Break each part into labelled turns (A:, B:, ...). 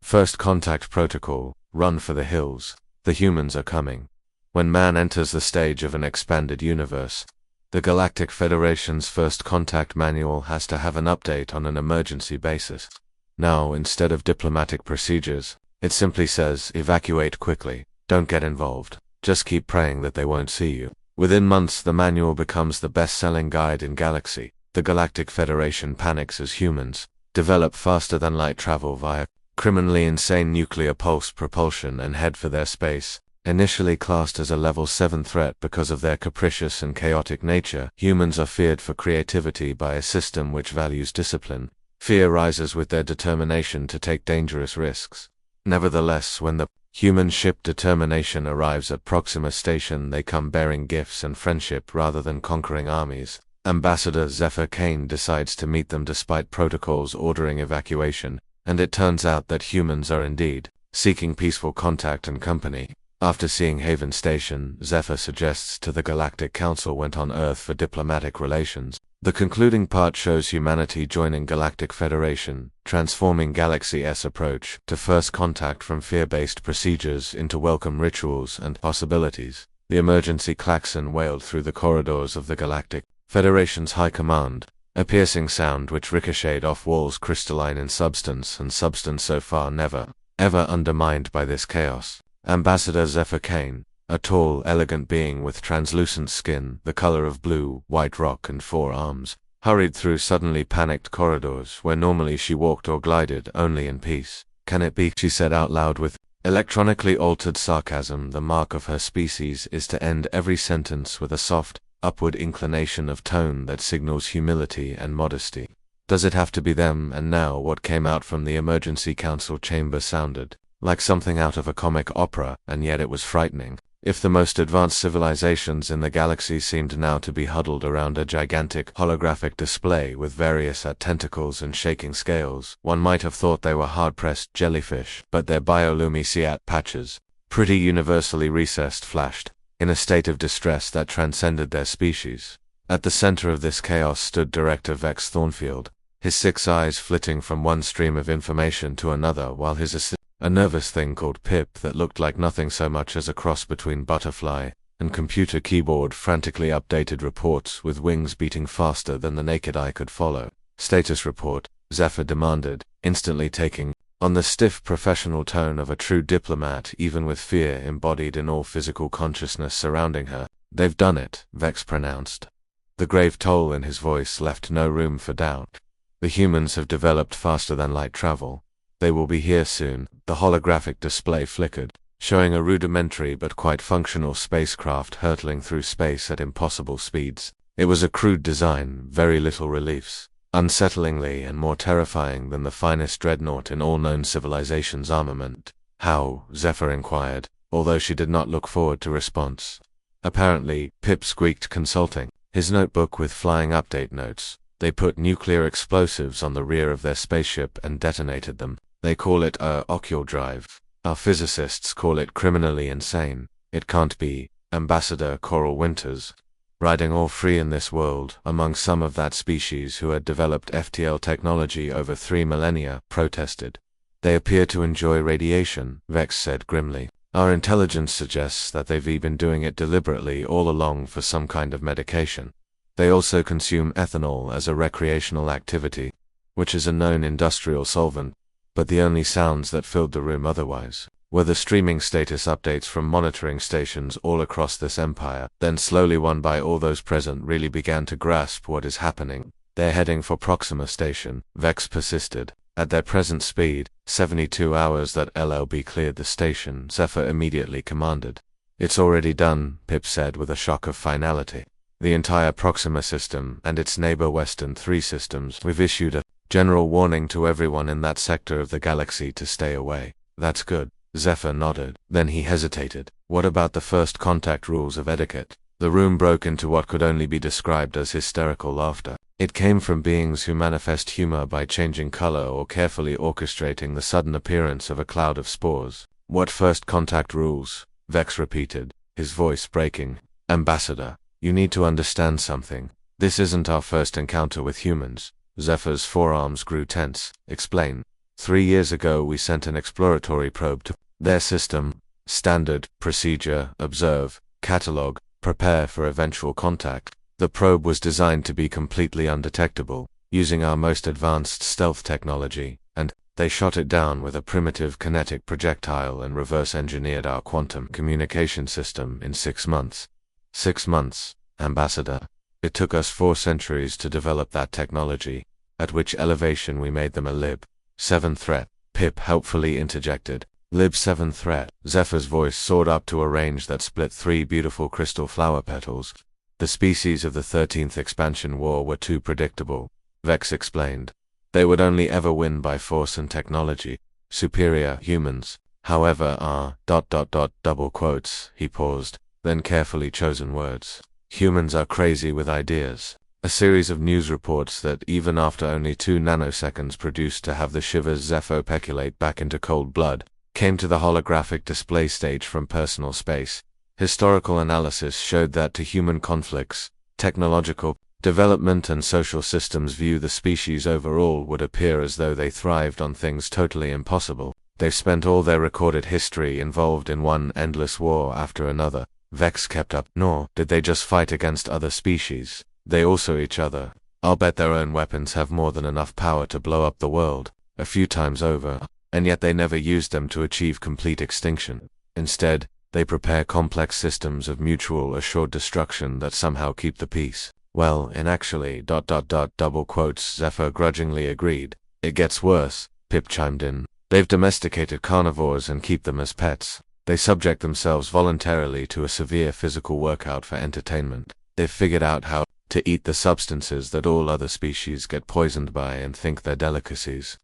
A: First contact protocol, run for the hills. The humans are coming. When man enters the stage of an expanded universe, the Galactic Federation's first contact manual has to have an update on an emergency basis. Now, instead of diplomatic procedures, it simply says, evacuate quickly, don't get involved, just keep praying that they won't see you. Within months the manual becomes the best-selling guide in Galaxy. The Galactic Federation panics as humans develop faster-than-light travel via criminally insane nuclear pulse propulsion and head for their space. Initially classed as a level 7 threat because of their capricious and chaotic nature, humans are feared for creativity by a system which values discipline. Fear rises with their determination to take dangerous risks. Nevertheless, when the human ship Determination arrives at Proxima Station, they come bearing gifts and friendship rather than conquering armies. Ambassador Zephyr Kane decides to meet them despite protocols ordering evacuation, and it turns out that humans are indeed seeking peaceful contact and company. After seeing Haven Station, Zephyr suggests to the Galactic Council went on Earth for diplomatic relations. The concluding part shows humanity joining Galactic Federation, transforming Galaxy-S approach to first contact from fear-based procedures into welcome rituals and possibilities. The emergency klaxon wailed through the corridors of the Galactic Federation's High Command, a piercing sound which ricocheted off walls crystalline in substance and substance so far never, ever undermined by this chaos. Ambassador Zephyr Kane, a tall, elegant being with translucent skin, the color of blue, white rock and 4 arms, hurried through suddenly panicked corridors where normally she walked or glided only in peace. Can it be, she said out loud with electronically altered sarcasm. The mark of her species is to end every sentence with a soft, upward inclination of tone that signals humility and modesty. Does it have to be them? And now what came out from the emergency council chamber sounded like something out of a comic opera, and yet it was frightening. If the most advanced civilizations in the galaxy seemed now to be huddled around a gigantic holographic display with various tentacles and shaking scales, one might have thought they were hard-pressed jellyfish, but their bioluminescent patches, pretty universally recessed, flashed in a state of distress that transcended their species. At the center of this chaos stood Director Vex Thornfield, his 6 eyes flitting from one stream of information to another while his assistant, a nervous thing called Pip that looked like nothing so much as a cross between butterfly and computer keyboard, frantically updated reports with wings beating faster than the naked eye could follow. Status report, Zephyr demanded, instantly taking on the stiff professional tone of a true diplomat, even with fear embodied in all physical consciousness surrounding her. They've done it, Vex pronounced. The grave toll in his voice left no room for doubt. The humans have developed faster than light travel. They will be here soon. The holographic display flickered, showing a rudimentary but quite functional spacecraft hurtling through space at impossible speeds. It was a crude design, very little reliefs, unsettlingly and more terrifying than the finest dreadnought in all known civilization's armament. How? Zephyr inquired, although she did not look forward to response. Apparently, Pip squeaked, consulting his notebook with flying update notes. They put nuclear explosives on the rear of their spaceship and detonated them. They call it a occult drive. Our physicists call it criminally insane. It can't be. Ambassador Coral Winters, riding all free in this world, among some of that species who had developed FTL technology over 3 millennia, protested. They appear to enjoy radiation, Vex said grimly. Our intelligence suggests that they've been doing it deliberately all along for some kind of medication. They also consume ethanol as a recreational activity, which is a known industrial solvent, but the only sounds that filled the room otherwise were the streaming status updates from monitoring stations all across this empire. Then slowly, one by all, those present really began to grasp what is happening. They're heading for Proxima Station, Vex persisted. At their present speed, 72 hours that LLB cleared the station, Zephyr immediately commanded. It's already done, Pip said with a shock of finality. The entire Proxima system and its neighbor Western 3 systems, we've issued a general warning to everyone in that sector of the galaxy to stay away. That's good. Zephyr nodded. Then he hesitated. What about the first contact rules of etiquette? The room broke into what could only be described as hysterical laughter. It came from beings who manifest humor by changing color or carefully orchestrating the sudden appearance of a cloud of spores. What first contact rules? Vex repeated, his voice breaking. Ambassador, you need to understand something. This isn't our first encounter with humans. Zephyr's forearms grew tense. Explain. 3 years ago we sent an exploratory probe to their system. Standard, procedure, observe, catalog, prepare for eventual contact. The probe was designed to be completely undetectable, using our most advanced stealth technology, and they shot it down with a primitive kinetic projectile and reverse-engineered our quantum communication system in 6 months. 6 months, Ambassador. It took us 4 centuries to develop that technology, at which elevation we made them a Lib 7 threat, Pip helpfully interjected. Lib 7 threat. Zephyr's voice soared up to a range that split 3 beautiful crystal flower petals. The species of the 13th expansion war were too predictable, Vex explained. They would only ever win by force and technology. Superior humans, however, are ... double quotes, he paused, then carefully chosen words. Humans are crazy with ideas. A series of news reports that even after only 2 nanoseconds produced to have the shivers Zephyr peculate back into cold blood, came to the holographic display stage from personal space. Historical analysis showed that to human conflicts, technological development and social systems view the species overall would appear as though they thrived on things totally impossible. They've spent all their recorded history involved in one endless war after another. Vex kept up. Nor did they just fight against other species, they also each other. I'll bet their own weapons have more than enough power to blow up the world, a few times over, and yet they never used them to achieve complete extinction. Instead, they prepare complex systems of mutual assured destruction that somehow keep the peace. Well, in actually ... double quotes, Zephyr grudgingly agreed. It gets worse, Pip chimed in. They've domesticated carnivores and keep them as pets. They subject themselves voluntarily to a severe physical workout for entertainment. They've figured out how to eat the substances that all other species get poisoned by and think they're delicacies.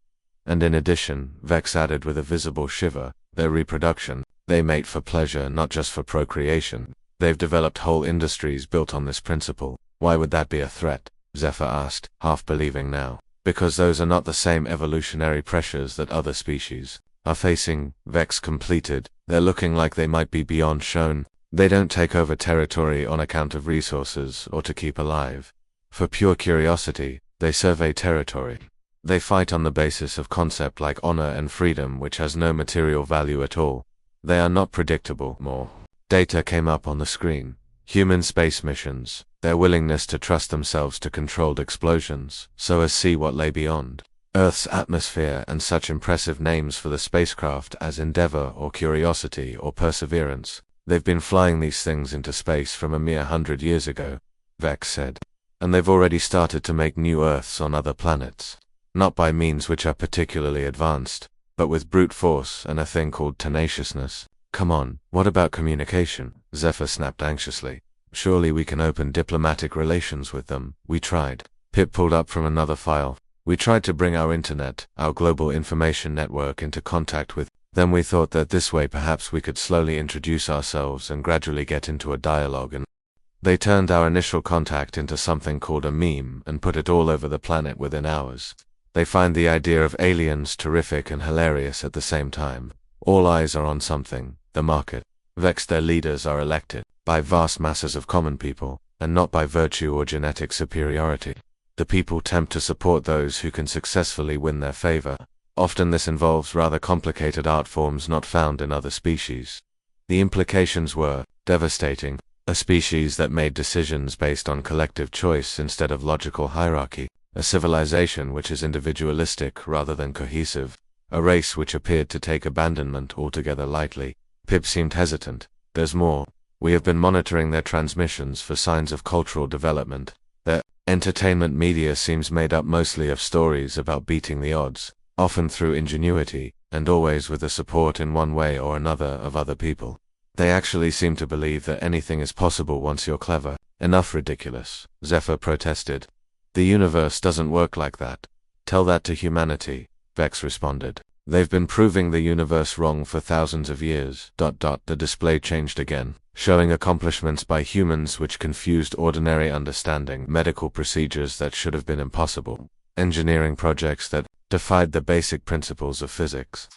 A: And in addition, Vex added with a visible shiver, their reproduction. They mate for pleasure, not just for procreation. They've developed whole industries built on this principle. Why would that be a threat? Zephyr asked, half believing now. Because those are not the same evolutionary pressures that other species are facing, Vex completed. They're looking like they might be beyond shown. They don't take over territory on account of resources or to keep alive. For pure curiosity, they survey territory. They fight on the basis of concept like honor and freedom, which has no material value at all. They are not predictable. More data came up on the screen. Human space missions, their willingness to trust themselves to controlled explosions, so as see what lay beyond Earth's atmosphere, and such impressive names for the spacecraft as Endeavour or Curiosity or Perseverance. They've been flying these things into space from a mere 100 years ago, Vex said. And they've already started to make new Earths on other planets. Not by means which are particularly advanced, but with brute force and a thing called tenaciousness. Come on, what about communication? Zephyr snapped anxiously. Surely we can open diplomatic relations with them. We tried. Pip pulled up from another file. We tried to bring our internet, our global information network, into contact with them. We thought that this way perhaps we could slowly introduce ourselves and gradually get into a dialogue, and they turned our initial contact into something called a meme and put it all over the planet within hours. They find the idea of aliens terrific and hilarious at the same time. All eyes are on something, the market. Vex, their leaders are elected by vast masses of common people, and not by virtue or genetic superiority. The people tempt to support those who can successfully win their favor. Often this involves rather complicated art forms not found in other species. The implications were devastating. A species that made decisions based on collective choice instead of logical hierarchy. A civilization which is individualistic rather than cohesive. A race which appeared to take abandonment altogether lightly. Pip seemed hesitant. There's more. We have been monitoring their transmissions for signs of cultural development. Their entertainment media seems made up mostly of stories about beating the odds, often through ingenuity, and always with the support in one way or another of other people. They actually seem to believe that anything is possible once you're clever. Enough ridiculous, Zephyr protested. The universe doesn't work like that. Tell that to humanity, Vex responded. They've been proving the universe wrong for thousands of years. The display changed again, showing accomplishments by humans which confused ordinary understanding, medical procedures that should have been impossible, engineering projects that defied the basic principles of physics,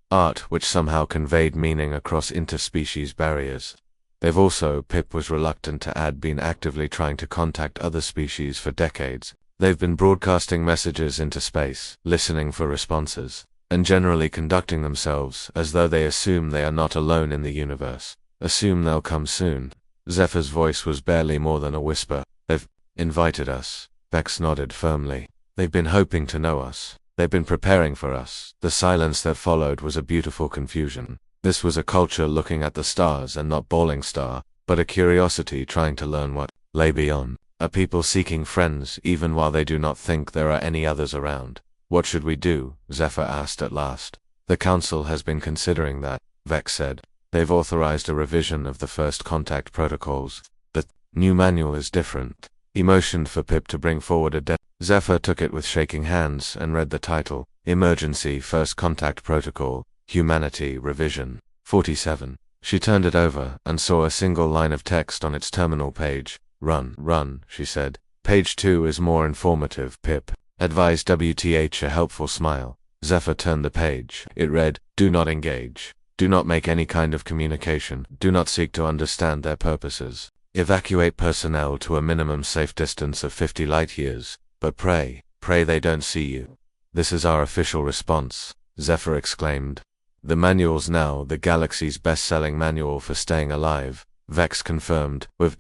A: art which somehow conveyed meaning across interspecies barriers. They've also, Pip was reluctant to add, been actively trying to contact other species for decades. They've been broadcasting messages into space, listening for responses. and generally conducting themselves as though they assume they are not alone in the universe. Assume they'll come soon. Zephyr's voice was barely more than a whisper. They've invited us. Vex nodded firmly. They've been hoping to know us. They've been preparing for us. The silence that followed was a beautiful confusion. This was a culture looking at the stars and not bawling star, but a curiosity trying to learn what lay beyond. A people seeking friends even while they do not think there are any others around. What should we do? Zephyr asked at last. The council has been considering that, Vex said. They've authorized a revision of the first contact protocols. The new manual is different. He motioned for Pip to bring forward a Zephyr took it with shaking hands and read the title, Emergency First Contact Protocol, Humanity Revision, 47. She turned it over and saw a single line of text on its terminal page. Run, she said. Page 2 is more informative, Pip. Advised WTH a helpful smile. Zephyr turned the page. It read, Do not engage. Do not make any kind of communication. Do not seek to understand their purposes. Evacuate personnel to a minimum safe distance of 50 light-years. But pray they don't see you. This is our official response, Zephyr exclaimed. The manual's now the galaxy's best-selling manual for staying alive, Vex confirmed. We've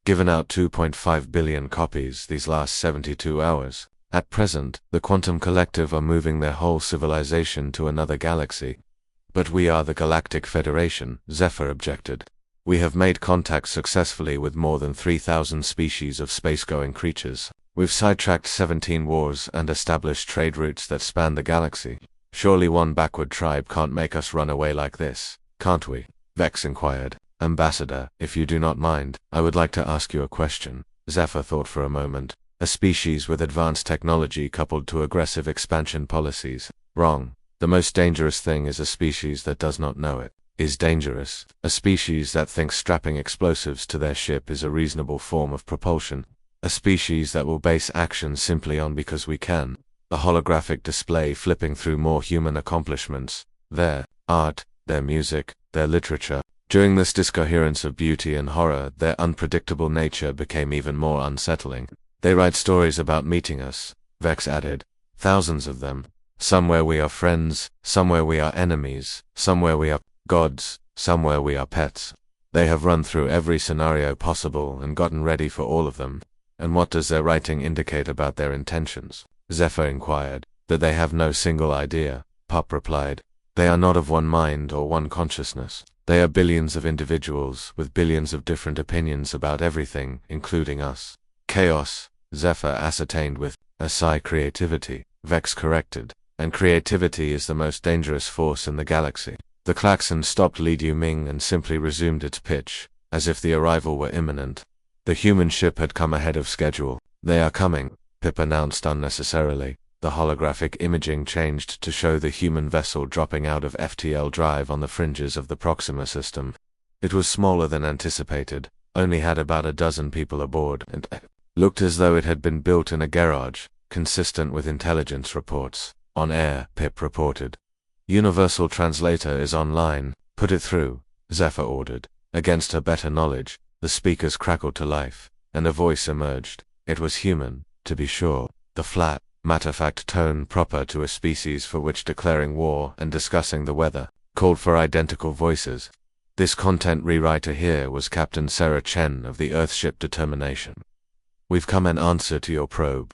A: given out 2.5 billion copies these last 72 hours. At present, the Quantum Collective are moving their whole civilization to another galaxy. But we are the Galactic Federation, Zephyr objected. We have made contact successfully with more than 3,000 species of space-going creatures. We've sidetracked 17 wars and established trade routes that span the galaxy. Surely one backward tribe can't make us run away like this, can't we? Vex inquired. Ambassador, if you do not mind, I would like to ask you a question. Zephyr thought for a moment. A species with advanced technology coupled to aggressive expansion policies. Wrong. The most dangerous thing is a species that does not know it. Is dangerous. A species that thinks strapping explosives to their ship is a reasonable form of propulsion. A species that will base action simply on because we can. A holographic display flipping through more human accomplishments. Their art, their music, their literature. During this discoherence of beauty and horror, their unpredictable nature became even more unsettling. They write stories about meeting us, Vex added. Thousands of them. Somewhere we are friends, somewhere we are enemies, somewhere we are gods, somewhere we are pets. They have run through every scenario possible and gotten ready for all of them. And what does their writing indicate about their intentions? Zephyr inquired. That they have no single idea, Pop replied. They are not of one mind or one consciousness. They are billions of individuals with billions of different opinions about everything, including us. Chaos, Zephyr ascertained with a psi creativity, Vex corrected. And creativity is the most dangerous force in the galaxy. The klaxon stopped Li Ming and simply resumed its pitch, as if the arrival were imminent. The human ship had come ahead of schedule. They are coming, Pip announced unnecessarily. The holographic imaging changed to show the human vessel dropping out of FTL drive on the fringes of the Proxima system. It was smaller than anticipated, only had about a dozen people aboard, and looked as though it had been built in a garage, consistent with intelligence reports. On air, Pip reported. Universal Translator is online. Put it through, Zephyr ordered. Against her better knowledge, the speakers crackled to life, and a voice emerged. It was human, to be sure. The flat, matter-of-fact tone proper to a species for which declaring war and discussing the weather called for identical voices. This content rewriter here was Captain Sarah Chen of the Earthship Determination. We've come in answer to your probe.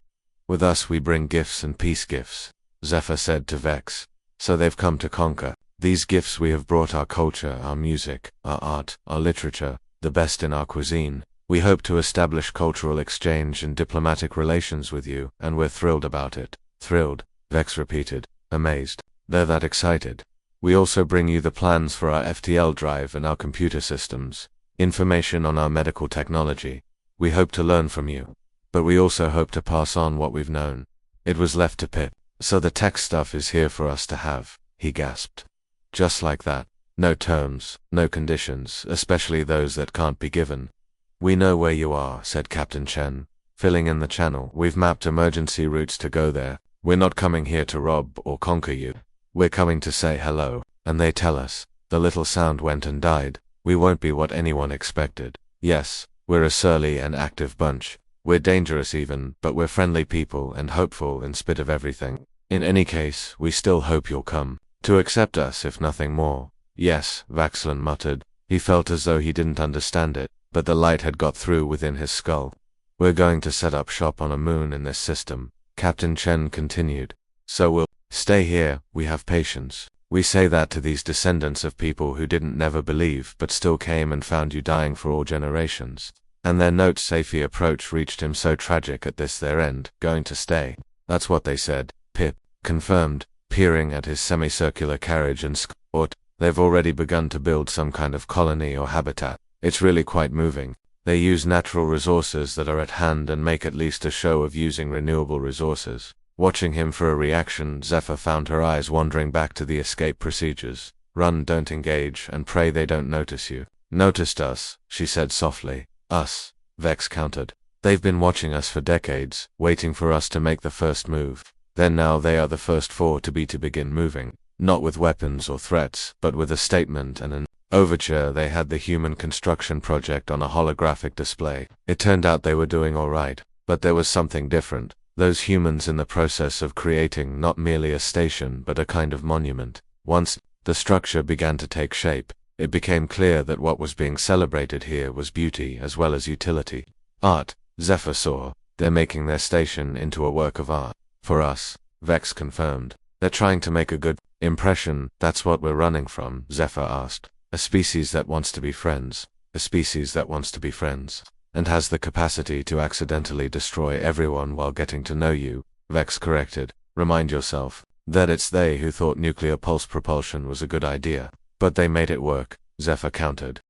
A: With us we bring gifts and peace gifts, Zephyr said to Vex. So they've come to conquer. These gifts we have brought our culture, our music, our art, our literature, the best in our cuisine. We hope to establish cultural exchange and diplomatic relations with you, and we're thrilled about it. Thrilled, Vex repeated, amazed. They're that excited. We also bring you the plans for our FTL drive and our computer systems, information on our medical technology. We hope to learn from you. But we also hope to pass on what we've known. It was left to Pip. So the tech stuff is here for us to have, he gasped. Just like that. No terms, no conditions, especially those that can't be given. We know where you are, said Captain Chen, filling in the channel. We've mapped emergency routes to go there. We're not coming here to rob or conquer you. We're coming to say hello. And they tell us. The little sound went and died. We won't be what anyone expected. Yes, we're a surly and active bunch. We're dangerous even, but we're friendly people and hopeful in spite of everything. In any case, we still hope you'll come. To accept us, if nothing more. Yes, Vaxlan muttered. He felt as though he didn't understand it, but the light had got through within his skull. We're going to set up shop on a moon in this system, Captain Chen continued. So we'll stay here, we have patience. We say that to these descendants of people who didn't never believe but still came and found you dying for all generations. And their note Safi approach reached him so tragic at this their end, going to stay. That's what they said, Pip confirmed, peering at his semicircular carriage and squat. They've already begun to build some kind of colony or habitat. It's really quite moving. They use natural resources that are at hand and make at least a show of using renewable resources. Watching him for a reaction, Zephyr found her eyes wandering back to the escape procedures. Run, don't engage, and pray they don't notice you. Noticed us, she said softly. Us, Vex countered. They've been watching us for decades, waiting for us to make the first move. Then now they are the first four to begin moving. Not with weapons or threats, but with a statement and an overture. They had the human construction project on a holographic display. It turned out they were doing all right, but there was something different. Those humans in the process of creating not merely a station but a kind of monument. Once the structure began to take shape, it became clear that what was being celebrated here was beauty as well as utility. Art, Zephyr saw. They're making their station into a work of art. For us, Vex confirmed. They're trying to make a good impression. That's what we're running from, Zephyr asked. A species that wants to be friends. A species that wants to be friends. And has the capacity to accidentally destroy everyone while getting to know you, Vex corrected. Remind yourself that it's they who thought nuclear pulse propulsion was a good idea. But they made it work, Zephyr countered.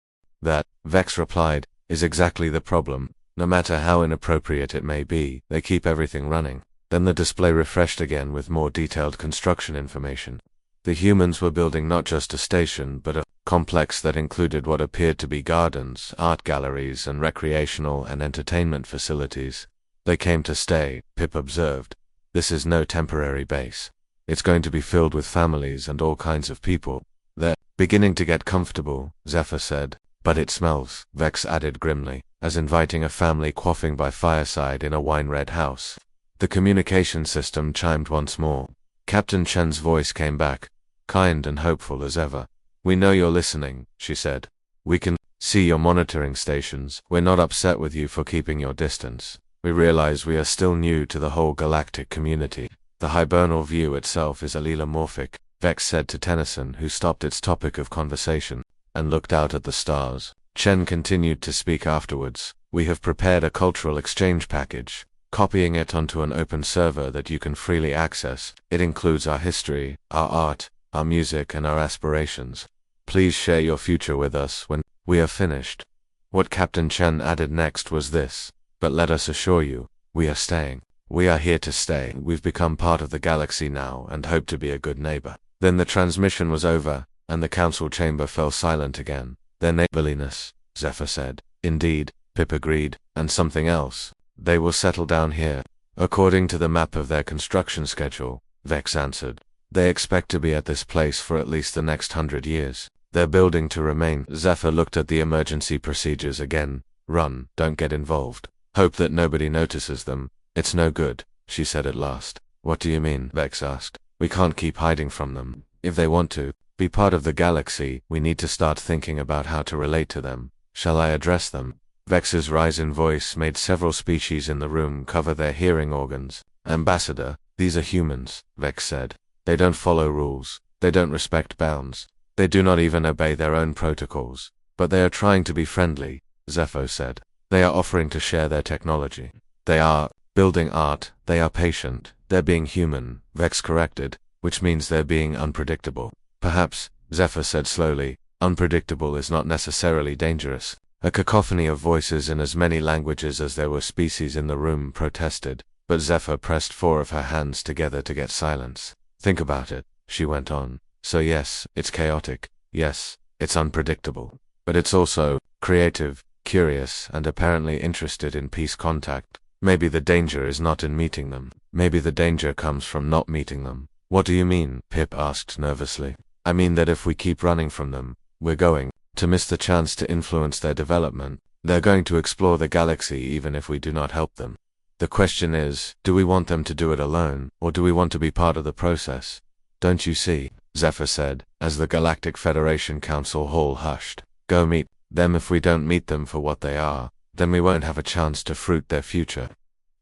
A: That, Vex replied, is exactly the problem. No matter how inappropriate it may be, they keep everything running. Then the display refreshed again with more detailed construction information. The humans were building not just a station but a complex that included what appeared to be gardens, art galleries, and recreational and entertainment facilities. They came to stay, Pip observed. This is no temporary base. It's going to be filled with families and all kinds of people. They're beginning to get comfortable, Zephyr said. But it smells, Vex added grimly, as inviting a family quaffing by fireside in a wine-red house. The communication system chimed once more. Captain Chen's voice came back, kind and hopeful as ever. We know you're listening, she said. We can see your monitoring stations. We're not upset with you for keeping your distance. We realize we are still new to the whole galactic community. The hibernal view itself is allelomorphic, Vex said to Tennyson, who stopped its topic of conversation and looked out at the stars. Chen continued to speak afterwards. We have prepared a cultural exchange package. Copying it onto an open server that you can freely access. It includes our history, our art, our music, and our aspirations. Please share your future with us when we are finished. What Captain Chen added next was this. But let us assure you, we are staying. We are here to stay. We've become part of the galaxy now and hope to be a good neighbor. Then the transmission was over, and the council chamber fell silent again. Their neighborliness, Zephyr said. Indeed, Pip agreed, and something else. They will settle down here. According to the map of their construction schedule, Vex answered. They expect to be at this place for at least the next 100 years. They're building to remain. Zephyr looked at the emergency procedures again. Run, don't get involved. Hope that nobody notices them. It's no good, she said at last. What do you mean? Vex asked. We can't keep hiding from them. If they want to be part of the galaxy, we need to start thinking about how to relate to them. Shall I address them? Vex's rise in voice made several species in the room cover their hearing organs. Ambassador, these are humans, Vex said. They don't follow rules. They don't respect bounds. They do not even obey their own protocols. But they are trying to be friendly, Zephyr said. They are offering to share their technology. They are building art. They are patient. They're being human, Vex corrected, which means they're being unpredictable. Perhaps, Zephyr said slowly, unpredictable is not necessarily dangerous. A cacophony of voices in as many languages as there were species in the room protested, but Zephyr pressed 4 of her hands together to get silence. Think about it, she went on. So yes, it's chaotic. Yes, it's unpredictable. But it's also creative, curious, and apparently interested in peace contact. Maybe the danger is not in meeting them. Maybe the danger comes from not meeting them. What do you mean? Pip asked nervously. I mean that if we keep running from them, we're going to miss the chance to influence their development. They're going to explore the galaxy even if we do not help them. The question is, do we want them to do it alone, or do we want to be part of the process? Don't you see, Zephyr said, as the Galactic Federation Council Hall hushed. Go meet them. If we don't meet them for what they are, then we won't have a chance to fruit their future.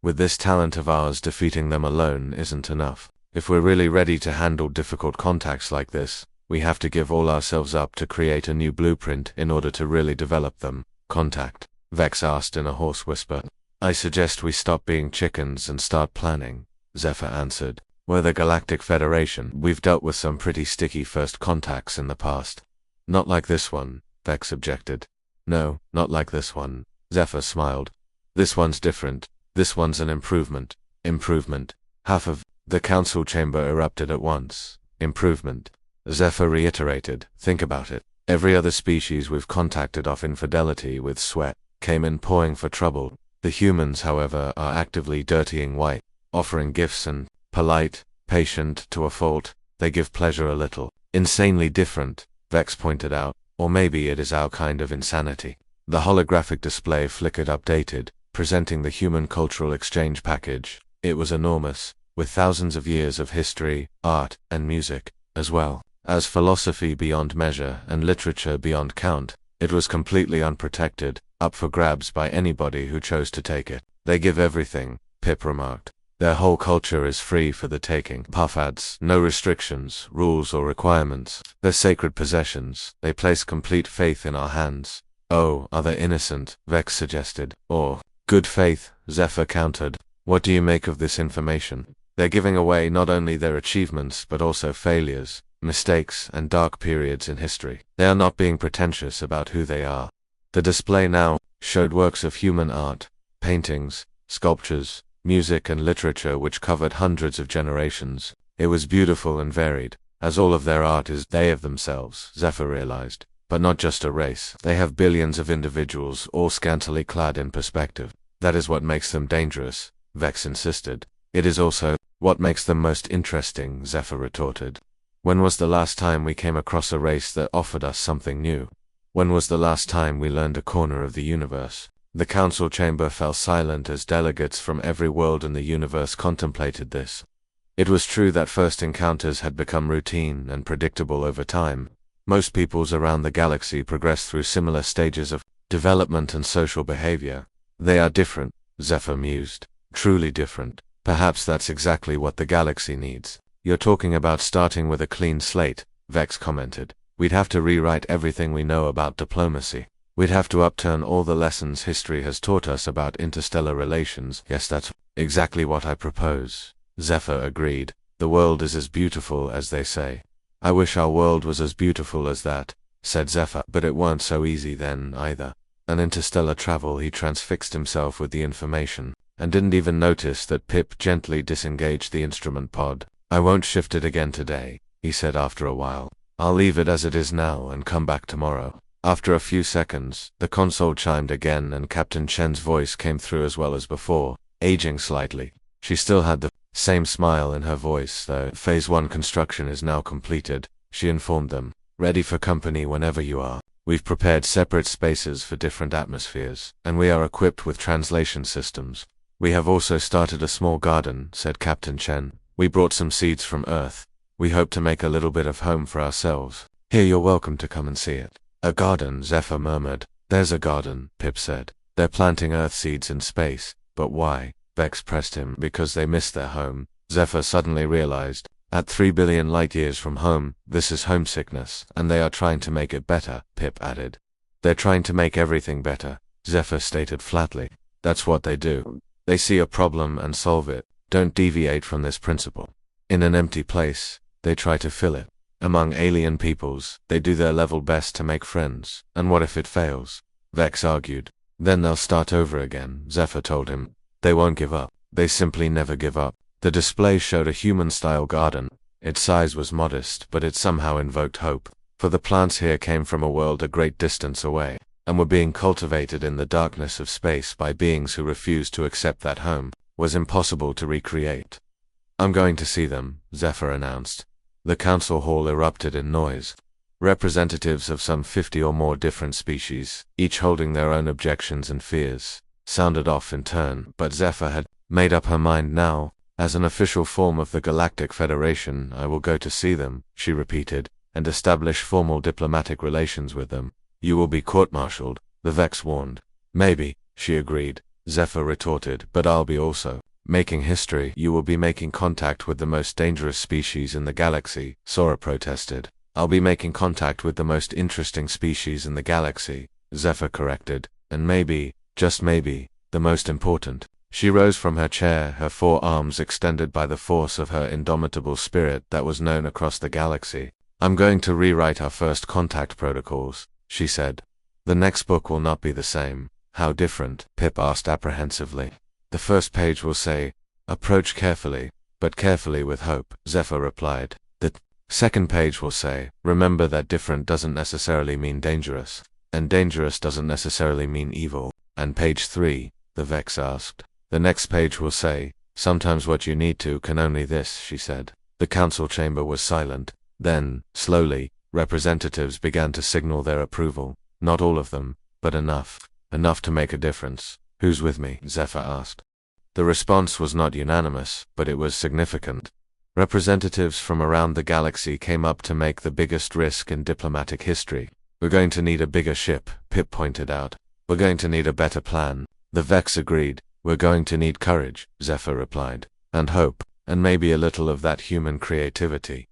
A: With this talent of ours, defeating them alone isn't enough. If we're really ready to handle difficult contacts like this, we have to give all ourselves up to create a new blueprint in order to really develop them. Contact? Vex asked in a hoarse whisper. I suggest we stop being chickens and start planning, Zephyr answered. We're the Galactic Federation. We've dealt with some pretty sticky first contacts in the past. Not like this one, Vex objected. No, not like this one, Zephyr smiled. This one's different. This one's an improvement. Improvement. Half of the council chamber erupted at once. Improvement. Zephyr reiterated. Think about it. Every other species we've contacted off infidelity with sweat came in pouring for trouble. The humans, however, are actively dirtying white, offering gifts and polite, patient to a fault. They give pleasure a little. Insanely different, Vex pointed out. Or maybe it is our kind of insanity. The holographic display flickered updated, presenting the human cultural exchange package. It was enormous, with thousands of years of history, art, and music, as well as philosophy beyond measure and literature beyond count. It was completely unprotected, up for grabs by anybody who chose to take it. They give everything, Pip remarked. Their whole culture is free for the taking. Parfads, no restrictions, rules or requirements. They're sacred possessions. They place complete faith in our hands. Oh, are they innocent? Vex suggested. Or good faith, Zephyr countered. What do you make of this information? They're giving away not only their achievements but also failures, mistakes, and dark periods in history. They are not being pretentious about who they are. The display now showed works of human art, paintings, sculptures, music and literature which covered hundreds of generations. It was beautiful and varied, as all of their art is they of themselves, Zephyr realized. But not just a race. They have billions of individuals, all scantily clad in perspective. That is what makes them dangerous, Vex insisted. It is also what makes them most interesting, Zephyr retorted. When was the last time we came across a race that offered us something new? When was the last time we learned a corner of the universe? The council chamber fell silent as delegates from every world in the universe contemplated this. It was true that first encounters had become routine and predictable over time. Most peoples around the galaxy progress through similar stages of development and social behavior. They are different, Zephyr mused. Truly different. Perhaps that's exactly what the galaxy needs. You're talking about starting with a clean slate, Vex commented. We'd have to rewrite everything we know about diplomacy. We'd have to upturn all the lessons history has taught us about interstellar relations. Yes, that's exactly what I propose, Zephyr agreed. The world is as beautiful as they say. I wish our world was as beautiful as that, said Zephyr, but it weren't so easy then, either. An interstellar travel. He transfixed himself with the information, and didn't even notice that Pip gently disengaged the instrument pod. I won't shift it again today, he said after a while. I'll leave it as it is now and come back tomorrow. After a few seconds, the console chimed again and Captain Chen's voice came through as well as before, aging slightly. She still had the same smile in her voice, though. Phase 1 construction is now completed, she informed them. Ready for company whenever you are. We've prepared separate spaces for different atmospheres, and we are equipped with translation systems. We have also started a small garden, said Captain Chen. We brought some seeds from Earth. We hope to make a little bit of home for ourselves. Here, you're welcome to come and see it. A garden, Zephyr murmured. There's a garden, Pip said. They're planting Earth seeds in space. But why? Vex pressed him. Because they miss their home, Zephyr suddenly realized. At 3 billion light-years from home, this is homesickness, and they are trying to make it better, Pip added. They're trying to make everything better, Zephyr stated flatly. That's what they do. They see a problem and solve it. Don't deviate from this principle. In an empty place, they try to fill it. Among alien peoples, they do their level best to make friends. And what if it fails? Vex argued. Then they'll start over again, Zephyr told him. They won't give up. They simply never give up. The display showed a human-style garden. Its size was modest, but it somehow invoked hope. For the plants here came from a world a great distance away, and were being cultivated in the darkness of space by beings who refused to accept that home was impossible to recreate. I'm going to see them, Zephyr announced. The council hall erupted in noise. Representatives of some 50 or more different species, each holding their own objections and fears, sounded off in turn, but Zephyr had made up her mind now. As an official form of the Galactic Federation, I will go to see them, she repeated, and establish formal diplomatic relations with them. You will be court-martialed, the Vex warned. Maybe, she agreed. Zephyr retorted, but I'll be also making history. You will be making contact with the most dangerous species in the galaxy, Sora protested. I'll be making contact with the most interesting species in the galaxy, Zephyr corrected, and maybe, just maybe, the most important. She rose from her chair, her 4 arms extended by the force of her indomitable spirit that was known across the galaxy. I'm going to rewrite our first contact protocols, she said. The next book will not be the same. How different? Pip asked apprehensively. The first page will say, approach carefully, but carefully with hope, Zephyr replied. The second page will say, remember that different doesn't necessarily mean dangerous, and dangerous doesn't necessarily mean evil. And page 3, the Vex asked. The next page will say, sometimes what you need to can only this, she said. The council chamber was silent. Then, slowly, representatives began to signal their approval. Not all of them, but enough. Enough to make a difference. Who's with me? Zephyr asked. The response was not unanimous, but it was significant. Representatives from around the galaxy came up to make the biggest risk in diplomatic history. We're going to need a bigger ship, Pip pointed out. We're going to need a better plan. The Vex agreed. We're going to need courage, Zephyr replied. And hope, and maybe a little of that human creativity.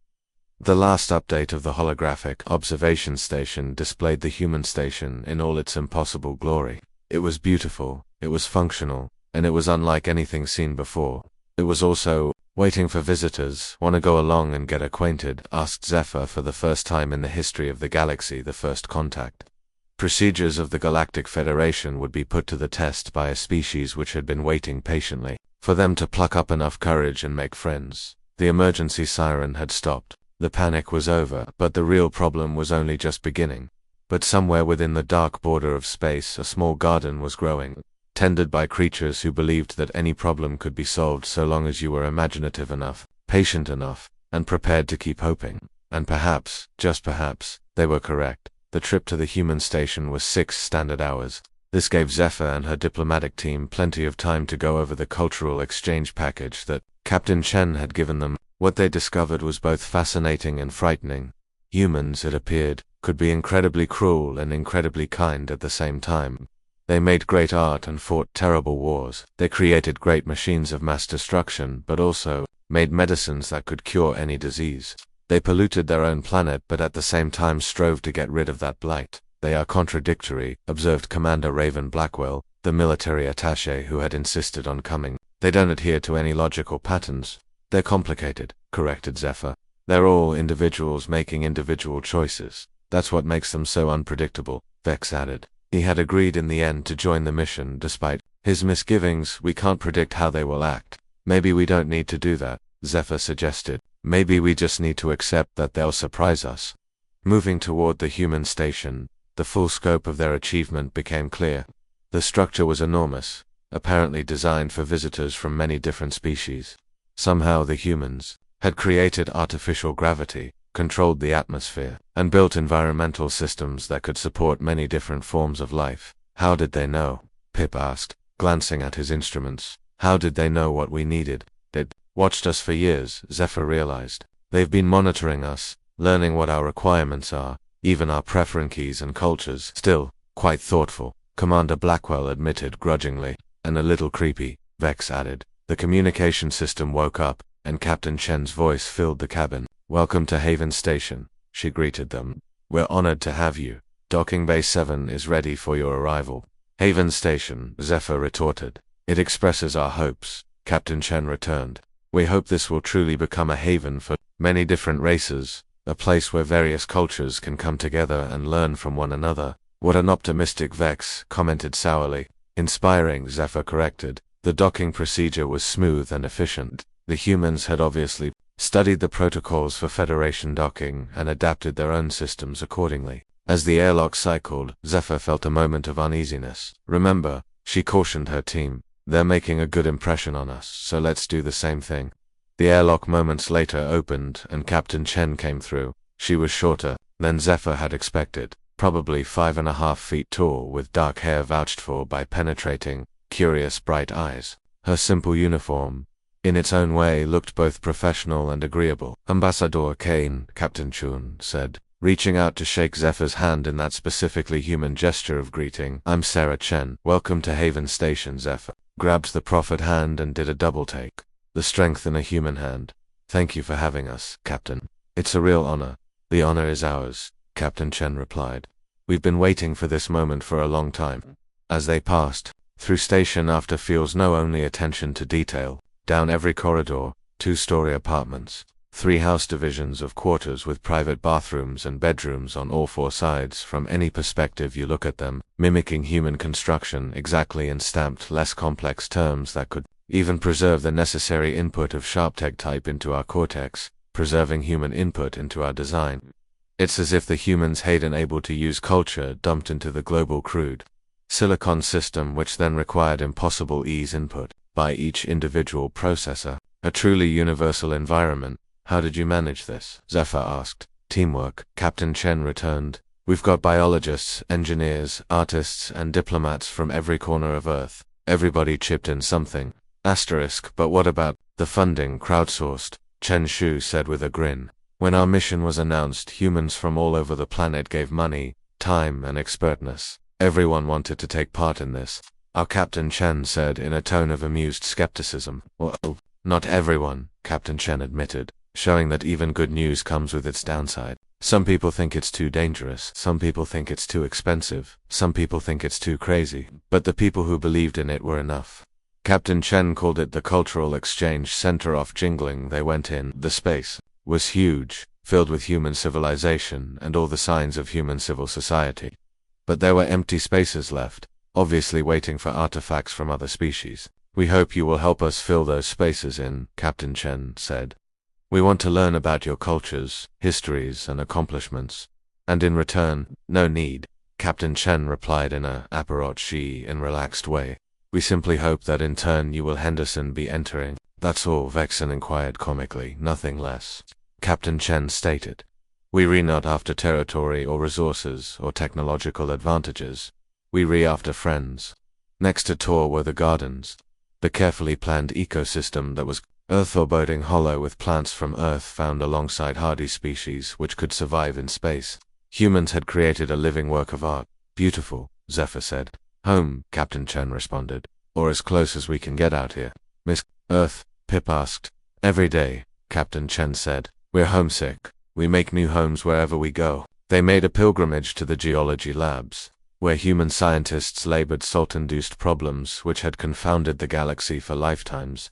A: The last update of the holographic observation station displayed the human station in all its impossible glory. It was beautiful, it was functional, and it was unlike anything seen before. It was also waiting for visitors. Want to go along and get acquainted? Asked Zephyr for the first time in the history of the galaxy, the first contact. Procedures of the Galactic Federation would be put to the test by a species which had been waiting patiently for them to pluck up enough courage and make friends. The emergency siren had stopped. The panic was over, but the real problem was only just beginning. But somewhere within the dark border of space, a small garden was growing, tended by creatures who believed that any problem could be solved so long as you were imaginative enough, patient enough, and prepared to keep hoping. And perhaps, just perhaps, they were correct. The trip to the human station was 6 standard hours. This gave Zephyr and her diplomatic team plenty of time to go over the cultural exchange package that Captain Chen had given them. What they discovered was both fascinating and frightening. Humans, it appeared, could be incredibly cruel and incredibly kind at the same time. They made great art and fought terrible wars. They created great machines of mass destruction, but also made medicines that could cure any disease. They polluted their own planet, but at the same time strove to get rid of that blight. They are contradictory, observed Commander Raven Blackwell, the military attaché who had insisted on coming. They don't adhere to any logical patterns. They're complicated, corrected Zephyr. They're all individuals making individual choices. That's what makes them so unpredictable, Vex added. He had agreed in the end to join the mission despite his misgivings. We can't predict how they will act. Maybe we don't need to do that, Zephyr suggested. Maybe we just need to accept that they'll surprise us. Moving toward the human station, the full scope of their achievement became clear. The structure was enormous, apparently designed for visitors from many different species. Somehow the humans had created artificial gravity, controlled the atmosphere, and built environmental systems that could support many different forms of life. How did they know? Pip asked, glancing at his instruments. How did they know what we needed? They'd watched us for years, Zephyr realized. They've been monitoring us, learning what our requirements are, even our preferences and cultures. Still, quite thoughtful, Commander Blackwell admitted grudgingly. And a little creepy, Vex added. The communication system woke up, and Captain Chen's voice filled the cabin. Welcome to Haven Station, she greeted them. We're honored to have you. Docking Bay 7 is ready for your arrival. Haven Station, Zephyr retorted. It expresses our hopes, Captain Chen returned. We hope this will truly become a haven for many different races, a place where various cultures can come together and learn from one another. What an optimistic, Vex commented sourly. Inspiring, Zephyr corrected. The docking procedure was smooth and efficient. The humans had obviously studied the protocols for Federation docking and adapted their own systems accordingly. As the airlock cycled, Zephyr felt a moment of uneasiness. Remember, she cautioned her team, they're making a good impression on us, so let's do the same thing. The airlock moments later opened and Captain Chen came through. She was shorter than Zephyr had expected, probably 5.5 feet tall with dark hair vouched for by penetrating, curious bright eyes. Her simple uniform, in its own way, looked both professional and agreeable. "Ambassador Kane," Captain Chun said, reaching out to shake Zephyr's hand in that specifically human gesture of greeting. "I'm Sarah Chen. Welcome to Haven Station." Zephyr grabbed the proffered hand and did a double take. The strength in a human hand. "Thank you for having us, Captain. It's a real honor." "The honor is ours," Captain Chen replied. "We've been waiting for this moment for a long time." As they passed through station after feels no only attention to detail, down every corridor, 2-story apartments, 3 house divisions of quarters with private bathrooms and bedrooms on all 4 sides from any perspective you look at them, mimicking human construction exactly in stamped less complex terms that could even preserve the necessary input of SharpTech type into our cortex, preserving human input into our design. It's as if the humans hadn't able to use culture dumped into the global crude silicon system, which then required impossible ease input by each individual processor. A truly universal environment. "How did you manage this?" Zephyr asked. "Teamwork," Captain Chen returned. "We've got biologists, engineers, artists, and diplomats from every corner of Earth. Everybody chipped in something. But what about the funding? Crowdsourced," Chen Shu said with a grin. "When our mission was announced, humans from all over the planet gave money, time, and expertness. Everyone wanted to take part in this." Our Captain Chen said in a tone of amused skepticism. "Well, not everyone," Captain Chen admitted, showing that even good news comes with its downside. "Some people think it's too dangerous, some people think it's too expensive, some people think it's too crazy, but the people who believed in it were enough." Captain Chen called it the cultural exchange center. Off jingling they went in. The space was huge, filled with human civilization and all the signs of human civil society. But there were empty spaces left, obviously waiting for artifacts from other species. "We hope you will help us fill those spaces in," Captain Chen said. "We want to learn about your cultures, histories, and accomplishments. And in return, no need," Captain Chen replied in a apparatchik and relaxed way. "We simply hope that in turn you will Henderson be entering." "That's all," Vexen inquired comically. "Nothing less," Captain Chen stated. "We re not after territory or resources or technological advantages. We re after friends." Next to Tor were the gardens, the carefully planned ecosystem that was Earth orbiting hollow with plants from Earth found alongside hardy species which could survive in space. Humans had created a living work of art. "Beautiful," Zephyr said. "Home," Captain Chen responded. "Or as close as we can get out here." "Miss Earth?" Pip asked. "Every day," Captain Chen said. "We're homesick. We make new homes wherever we go." They made a pilgrimage to the geology labs, where human scientists labored salt-induced problems which had confounded the galaxy for lifetimes.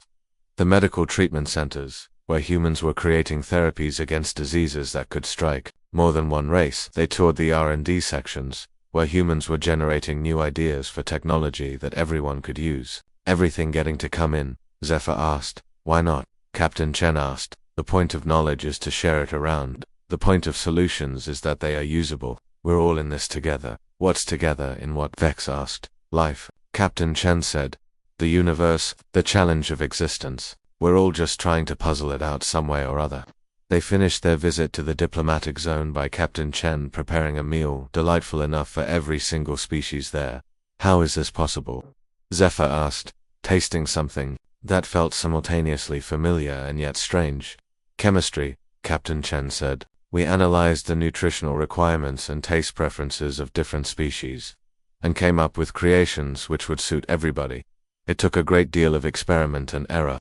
A: The medical treatment centers, where humans were creating therapies against diseases that could strike more than one race. They toured the R&D sections, where humans were generating new ideas for technology that everyone could use. "Everything getting to come in?" Zephyr asked. "Why not?" Captain Chen asked. "The point of knowledge is to share it around. The point of solutions is that they are usable. We're all in this together." "What's together in what?" Vex asked. "Life," Captain Chen said. "The universe, the challenge of existence. We're all just trying to puzzle it out some way or other." They finished their visit to the diplomatic zone by Captain Chen preparing a meal delightful enough for every single species there. "How is this possible?" Zephyr asked, tasting something that felt simultaneously familiar and yet strange. "Chemistry," Captain Chen said. "We analyzed the nutritional requirements and taste preferences of different species, and came up with creations which would suit everybody. It took a great deal of experiment and error.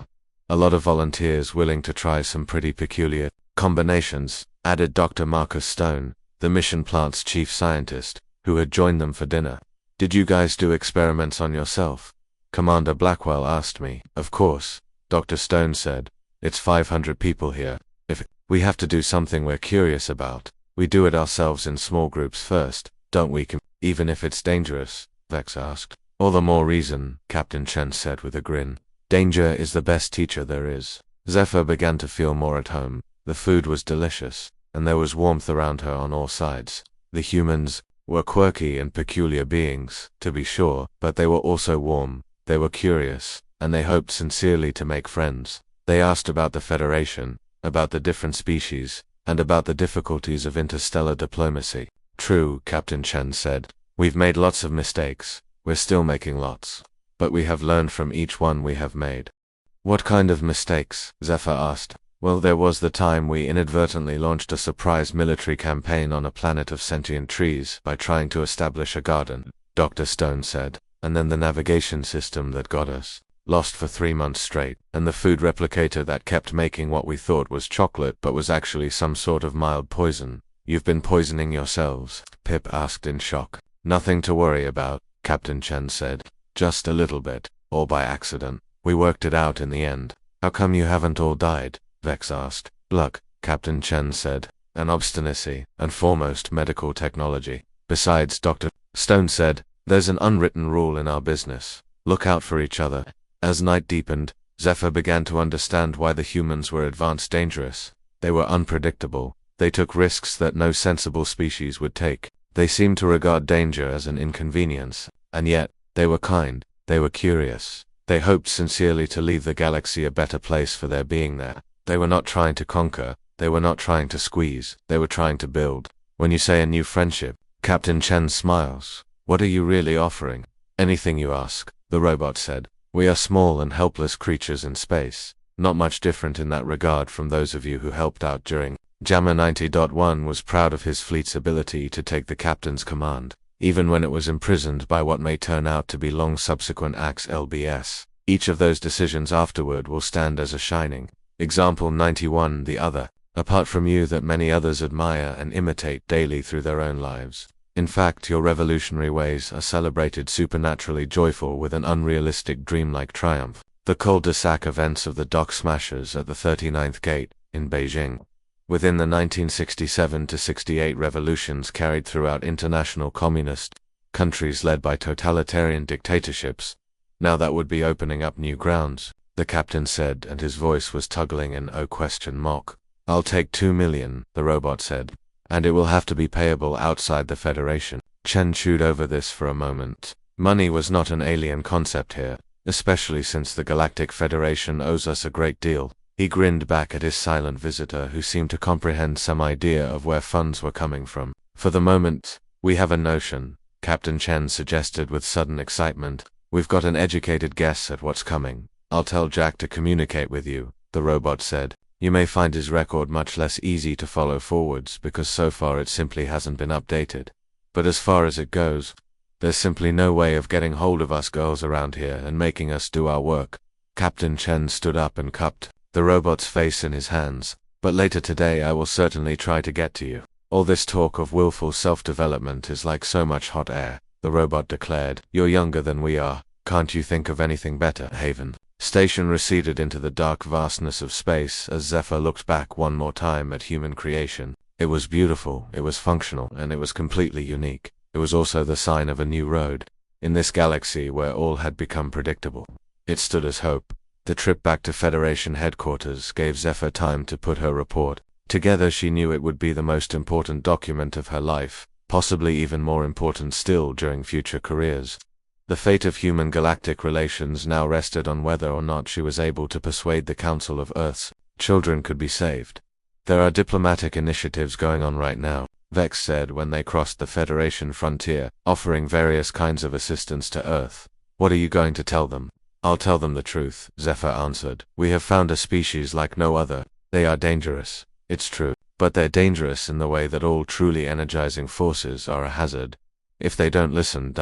A: A lot of volunteers willing to try some pretty peculiar combinations," added Dr. Marcus Stone, the mission plant's chief scientist, who had joined them for dinner. "Did you guys do experiments on yourself?" Commander Blackwell asked me. "Of course," Dr. Stone said. "It's 500 people here. If we have to do something we're curious about, we do it ourselves in small groups first, don't we? Even if it's dangerous?" Vex asked. "All the more reason," Captain Chen said with a grin. "Danger is the best teacher there is." Zephyr began to feel more at home. The food was delicious, and there was warmth around her on all sides. The humans were quirky and peculiar beings, to be sure, but they were also warm, they were curious, and they hoped sincerely to make friends. They asked about the Federation, about the different species, and about the difficulties of interstellar diplomacy. "True," Captain Chen said. "We've made lots of mistakes. We're still making lots. but we have learned from each one we have made. What kind of mistakes? Zephyr asked. Well, there was the time we inadvertently launched a surprise military campaign on a planet of sentient trees by trying to establish a garden, Dr. Stone said, and then the navigation system that got us lost for 3 months straight, and the food replicator that kept making what we thought was chocolate but was actually some sort of mild poison. You've been poisoning yourselves? Pip asked in shock. Nothing to worry about, Captain Chen said. Just a little bit, all by accident. We worked it out in the end. How come you haven't all died? Vex asked. Luck, Captain Chen said, and obstinacy, and foremost medical technology. Besides, Dr. Stone said, there's an unwritten rule in our business. Look out for each other. As night deepened, Zephyr began to understand why the humans were advanced dangerous. They were unpredictable. They took risks that no sensible species would take. They seemed to regard danger as an inconvenience, and yet, they were kind. They were curious. They hoped sincerely to leave the galaxy a better place for their being there. They were not trying to conquer, they were not trying to squeeze, they were trying to build. When you say a new friendship, Captain Chen smiles. What are you really offering? Anything you ask, the robot said. We are small and helpless creatures in space, not much different in that regard from those of you who helped out during. Jammer 90.1 was proud of his fleet's ability to take the captain's command, even when it was imprisoned by what may turn out to be long subsequent acts LBS. Each of those decisions afterward will stand as a shining example 91 the other, apart from you that many others admire and imitate daily through their own lives. In fact, your revolutionary ways are celebrated supernaturally joyful with an unrealistic dreamlike triumph. The cul-de-sac events of the Dock Smashers at the 39th Gate, in Beijing. Within the 1967–68 revolutions carried throughout international communist countries led by totalitarian dictatorships. Now that would be opening up new grounds, the captain said, and his voice was tugging in oh ? I'll take 2 million, the robot said, and it will have to be payable outside the Federation. Chen chewed over this for a moment. Money was not an alien concept here, especially since the Galactic Federation owes us a great deal. He grinned back at his silent visitor, who seemed to comprehend some idea of where funds were coming from. For the moment, we have a notion, Captain Chen suggested with sudden excitement. We've got an educated guess at what's coming. I'll tell Jack to communicate with you, the robot said. You may find his record much less easy to follow forwards because so far it simply hasn't been updated. But as far as it goes, there's simply no way of getting hold of us girls around here and making us do our work. Captain Chen stood up and cupped the robot's face in his hands. But later today I will certainly try to get to you. All this talk of willful self-development is like so much hot air, the robot declared. You're younger than we are. Can't you think of anything better, Haven? Station receded into the dark vastness of space as Zephyr looked back one more time at human creation. It was beautiful, it was functional, and it was completely unique. It was also the sign of a new road, in this galaxy where all had become predictable. It stood as hope. The trip back to Federation headquarters gave Zephyr time to put her report together. She knew it would be the most important document of her life, possibly even more important still during future careers. The fate of human-galactic relations now rested on whether or not she was able to persuade the Council of Earth's children could be saved. There are diplomatic initiatives going on right now, Vex said when they crossed the Federation frontier, offering various kinds of assistance to Earth. What are you going to tell them? I'll tell them the truth, Zephyr answered. We have found a species like no other. They are dangerous, it's true, but they're dangerous in the way that all truly energizing forces are a hazard. If they don't listen ...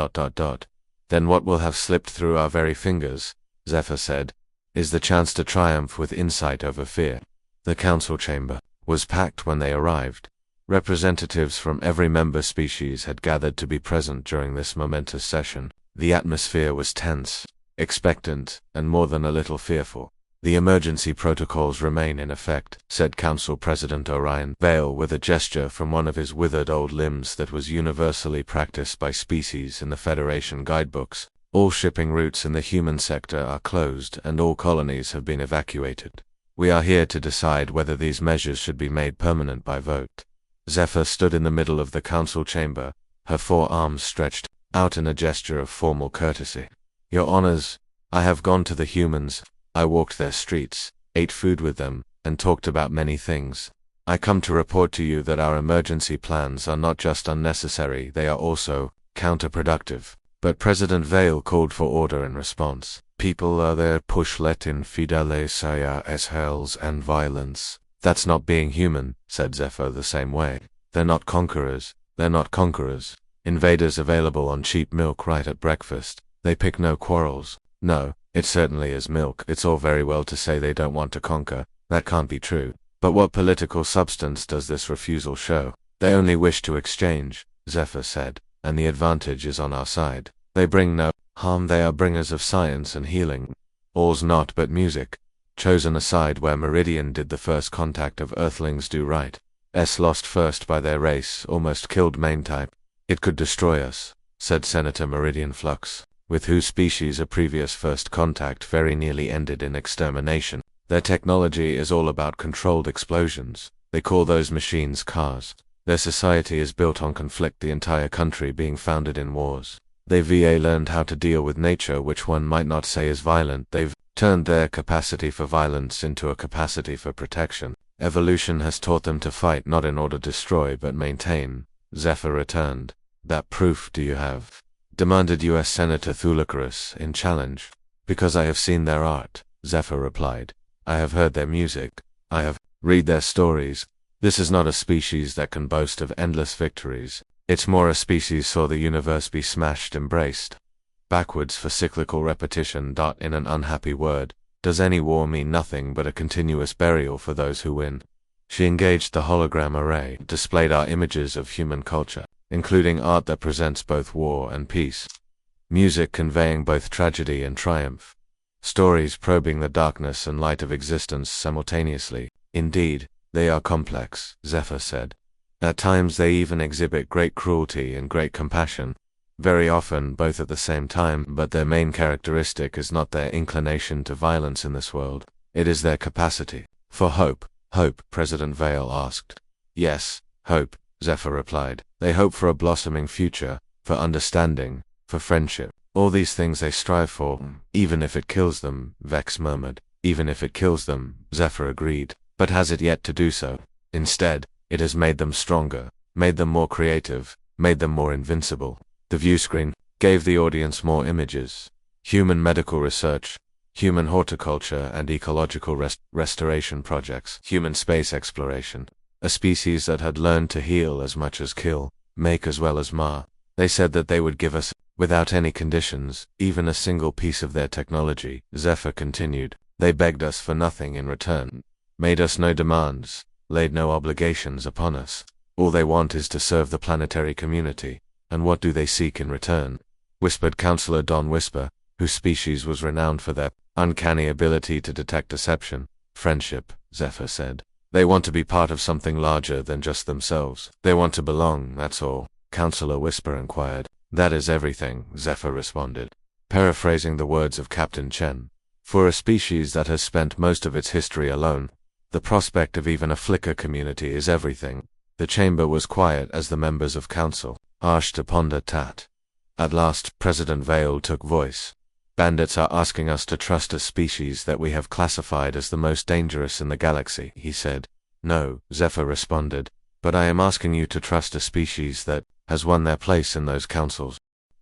A: Then what will have slipped through our very fingers, Zephyr said, is the chance to triumph with insight over fear. The council chamber was packed when they arrived. Representatives from every member species had gathered to be present during this momentous session. The atmosphere was tense, expectant, and more than a little fearful. The emergency protocols remain in effect, said Council President Orion Vale with a gesture from one of his withered old limbs that was universally practiced by species in the Federation guidebooks. All shipping routes in the human sector are closed and all colonies have been evacuated. We are here to decide whether these measures should be made permanent by vote. Zephyr stood in the middle of the council chamber, her 4 arms stretched out in a gesture of formal courtesy. Your honors, I have gone to the humans. I walked their streets, ate food with them, and talked about many things. I come to report to you that our emergency plans are not just unnecessary, they are also counterproductive. But President Vale called for order in response. People are there push let in fidele saya as hells and violence. That's not being human, said Zephyr the same way. They're not conquerors. They're not conquerors. Invaders available on cheap milk right at breakfast. They pick no quarrels. No, it certainly is milk. It's all very well to say they don't want to conquer. That can't be true. But what political substance does this refusal show? They only wish to exchange, Zephyr said, and the advantage is on our side. They bring no harm. They are bringers of science and healing. All's naught but music. Chosen aside where Meridian did the first contact of Earthlings do right. Lost first by their race, almost killed main type. It could destroy us, said Senator Meridian Flux, with whose species a previous first contact very nearly ended in extermination. Their technology is all about controlled explosions. They call those machines cars. Their society is built on conflict, the entire country being founded in wars. They've learned how to deal with nature, which one might not say is violent. They've turned their capacity for violence into a capacity for protection. Evolution has taught them to fight not in order to destroy but maintain, Zephyr returned. That proof do you have? Demanded U.S. Senator Thulicarus in challenge. Because I have seen their art, Zephyr replied. I have heard their music. I have read their stories. This is not a species that can boast of endless victories. It's more a species saw the universe be smashed, embraced. Backwards for cyclical repetition. In an unhappy word, does any war mean nothing but a continuous burial for those who win? She engaged the hologram array, displayed our images of human culture, including art that presents both war and peace. Music conveying both tragedy and triumph. Stories probing the darkness and light of existence simultaneously. Indeed, they are complex, Zephyr said. At times they even exhibit great cruelty and great compassion. Very often both at the same time, but their main characteristic is not their inclination to violence in this world. It is their capacity for hope. Hope, President Vale asked. Yes, hope, Zephyr replied. They hope for a blossoming future, for understanding, for friendship. All these things they strive for, even if it kills them, Vex murmured. Even if it kills them, Zephyr agreed. But has it yet to do so? Instead, it has made them stronger, made them more creative, made them more invincible. The viewscreen gave the audience more images. Human medical research, human horticulture and ecological restoration projects, human space exploration. A species that had learned to heal as much as kill, make as well as mar. They said that they would give us, without any conditions, even a single piece of their technology, Zephyr continued. They begged us for nothing in return, made us no demands, laid no obligations upon us. All they want is to serve the planetary community. And what do they seek in return? Whispered Counselor Don Whisper, whose species was renowned for their uncanny ability to detect deception. Friendship, Zephyr said. They want to be part of something larger than just themselves. They want to belong, that's all. Counselor Whisper inquired. That is everything, Zephyr responded, paraphrasing the words of Captain Chen. For a species that has spent most of its history alone, the prospect of even a flicker community is everything. The chamber was quiet as the members of council asked to ponder tat. At last, President Vale took voice. Bandits are asking us to trust a species that we have classified as the most dangerous in the galaxy, he said. No, Zephyr responded, but I am asking you to trust a species that has won their place in those councils.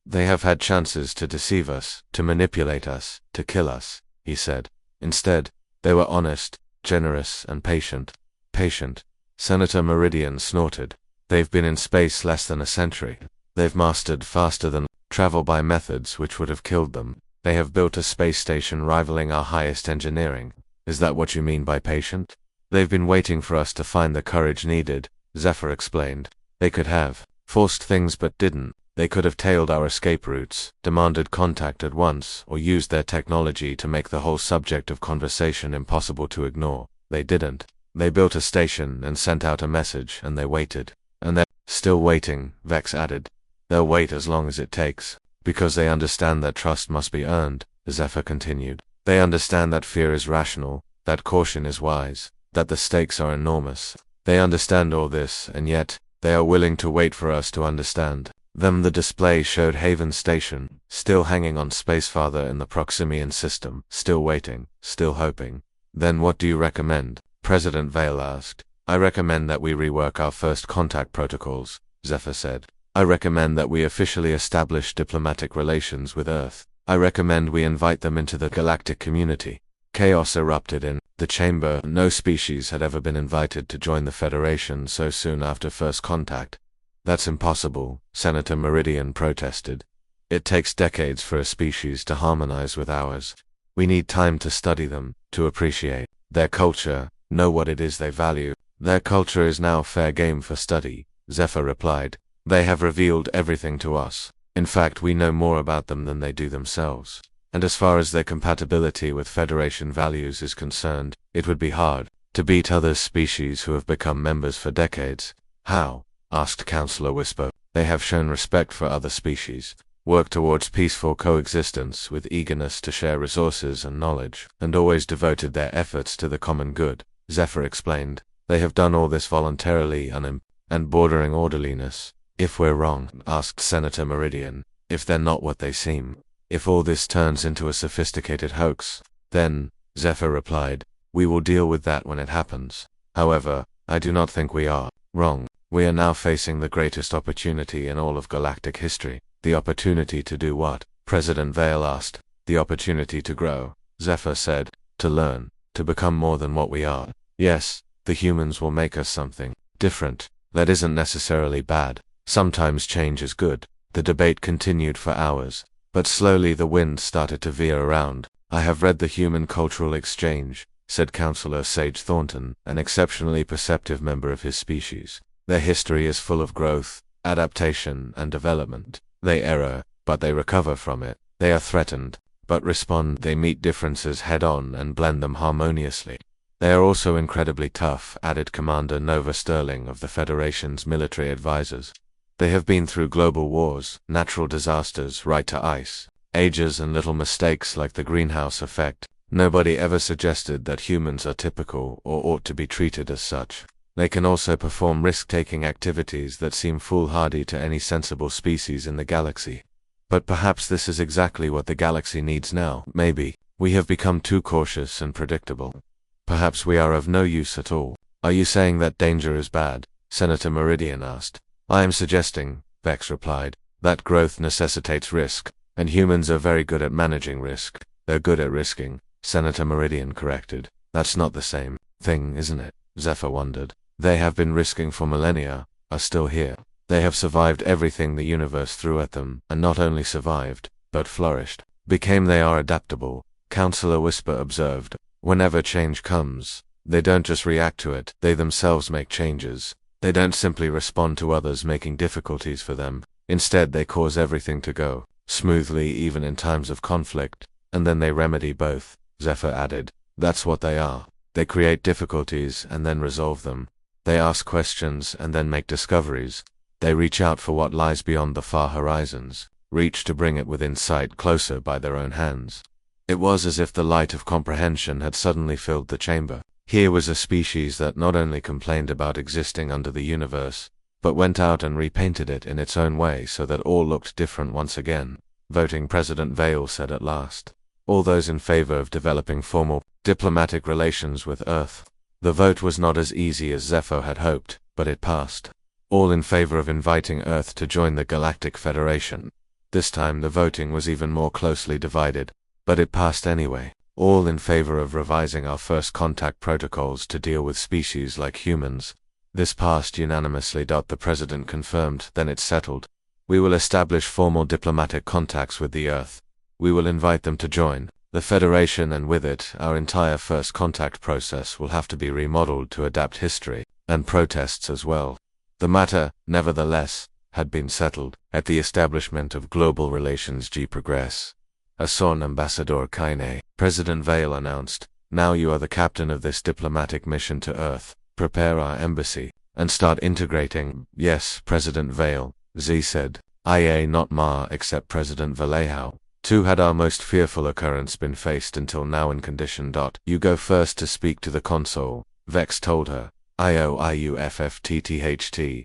A: They have had chances to deceive us, to manipulate us, to kill us, he said. Instead, they were honest, generous, and patient. Patient. Senator Meridian snorted. They've been in space less than a century. They've mastered faster than travel by methods which would have killed them. They have built a space station rivaling our highest engineering. Is that what you mean by patient? They've been waiting for us to find the courage needed, Zephyr explained. They could have forced things but didn't. They could have tailed our escape routes, demanded contact at once, or used their technology to make the whole subject of conversation impossible to ignore. They didn't. They built a station and sent out a message, and they waited. And they're still waiting, Vex added. They'll wait as long as it takes, because they understand that trust must be earned, Zephyr continued. They understand that fear is rational, that caution is wise, that the stakes are enormous. They understand all this, and yet, they are willing to wait for us to understand them. The display showed Haven Station, still hanging on Spacefather in the Proximian system, still waiting, still hoping. Then what do you recommend? President Vale asked. I recommend that we rework our first contact protocols, Zephyr said. I recommend that we officially establish diplomatic relations with Earth. I recommend we invite them into the galactic community. Chaos erupted in the chamber. No species had ever been invited to join the Federation so soon after first contact. That's impossible, Senator Meridian protested. It takes decades for a species to harmonize with ours. We need time to study them, to appreciate their culture, know what it is they value. Their culture is now fair game for study, Zephyr replied. They have revealed everything to us. In fact, we know more about them than they do themselves. And as far as their compatibility with Federation values is concerned, it would be hard to beat other species who have become members for decades. How? Asked Counselor Whisper. They have shown respect for other species, worked towards peaceful coexistence with eagerness to share resources and knowledge, and always devoted their efforts to the common good, Zephyr explained. They have done all this voluntarily and bordering orderliness. If we're wrong, asked Senator Meridian, if they're not what they seem, if all this turns into a sophisticated hoax, then, Zephyr replied, we will deal with that when it happens. However, I do not think we are wrong. We are now facing the greatest opportunity in all of galactic history. The opportunity to do what? President Vale asked. The opportunity to grow, Zephyr said, to learn, to become more than what we are. Yes, the humans will make us something different. That isn't necessarily bad. Sometimes change is good. The debate continued for hours, but slowly the wind started to veer around. I have read the Human Cultural Exchange, said Counselor Sage Thornton, an exceptionally perceptive member of his species. Their history is full of growth, adaptation, and development. They err, but they recover from it. They are threatened, but respond. They meet differences head-on and blend them harmoniously. They are also incredibly tough, added Commander Nova Sterling of the Federation's military advisors. They have been through global wars, natural disasters, right to ice, ages and little mistakes like the greenhouse effect. Nobody ever suggested that humans are typical or ought to be treated as such. They can also perform risk-taking activities that seem foolhardy to any sensible species in the galaxy. But perhaps this is exactly what the galaxy needs now. Maybe we have become too cautious and predictable. Perhaps we are of no use at all. Are you saying that danger is bad? Senator Meridian asked. I am suggesting, Vex replied, that growth necessitates risk, and humans are very good at managing risk. They're good at risking, Senator Meridian corrected. That's not the same thing, isn't it? Zephyr wondered. They have been risking for millennia, are still here. They have survived everything the universe threw at them, and not only survived, but flourished. Became they are adaptable, Counselor Whisper observed. Whenever change comes, they don't just react to it, they themselves make changes. They don't simply respond to others making difficulties for them. Instead, they cause everything to go smoothly even in times of conflict, and then they remedy both, Zephyr added. That's what they are. They create difficulties and then resolve them. They ask questions and then make discoveries. They reach out for what lies beyond the far horizons, reach to bring it within sight closer by their own hands. It was as if the light of comprehension had suddenly filled the chamber. Here was a species that not only complained about existing under the universe, but went out and repainted it in its own way so that all looked different once again. Voting President Vale said at last. All those in favor of developing formal diplomatic relations with Earth. The vote was not as easy as Zephyr had hoped, but it passed. All in favor of inviting Earth to join the Galactic Federation. This time the voting was even more closely divided, but it passed anyway. All in favor of revising our first contact protocols to deal with species like humans. This passed unanimously. The President confirmed, then it's settled. We will establish formal diplomatic contacts with the Earth. We will invite them to join the Federation, and with it, our entire first contact process will have to be remodeled to adapt history, and protests as well. The matter, nevertheless, had been settled. At the establishment of global relations progress. Asson Ambassador Kaine, President Vale announced, now you are the captain of this diplomatic mission to Earth. Prepare our embassy, and start integrating. Yes, President Vale, Z said. IA not Ma except President Vallejo. Too had our most fearful occurrence been faced until now in condition. You go first to speak to the console, Vex told her. IOIUFFTTHT,